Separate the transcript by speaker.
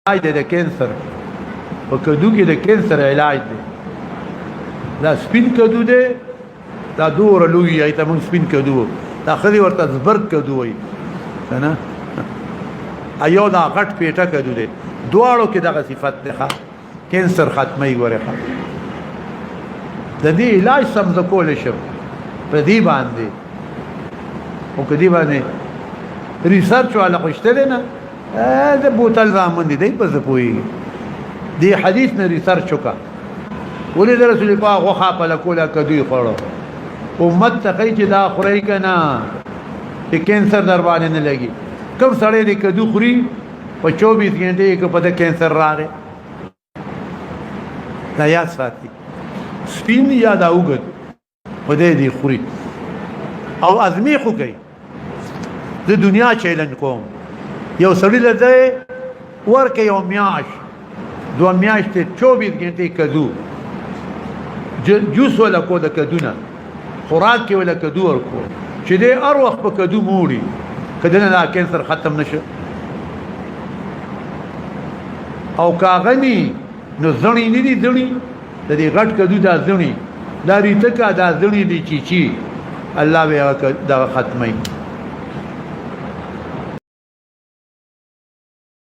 Speaker 1: علاج دی د کینسر په کدو کې د کینسر علاج دی دا سپین کدو دی دا دوره لوی ایته موږ سپین کدو دا خدي ورته زبرګ کدو وي کنه ایو دا غټ پیټه کدو دی دواړو کې دغه صفت ده کینسر ختمي ورخه د دې علاج سم زکول شم په دې باندې او کدی باندې ریسرچ ولا خوشته نه دا بوتل زامن دي په زپوي دې حدیث نه ریسرچ وکا ولې رسول پاک وخا په لکولا کدی خړو امت تقی چې دا خوري کنا چې کینسر در باندې نه لګي کوم سړی دې کدو خوري په 24 غنټه کې په کینسر راغی دا یا ساتي سپین یا دا وګد په دې خوري او ازمی خو کوي د دنیا چیلنج کوم یو سړی لته ورکه یو میاش دو میاشتې 24 غنټه کدو جوس ولا کو د کدونه خوراک کې ولا کدو ورکو چې دې ار وخت په کدو موړي کدنه لا کینسر ختم نشه او کاغنی نو ځنی نه دي ځنی د دې غټ کدو دا ځنی دا ریته کا دا ځنی دي چی الله به دا ختمي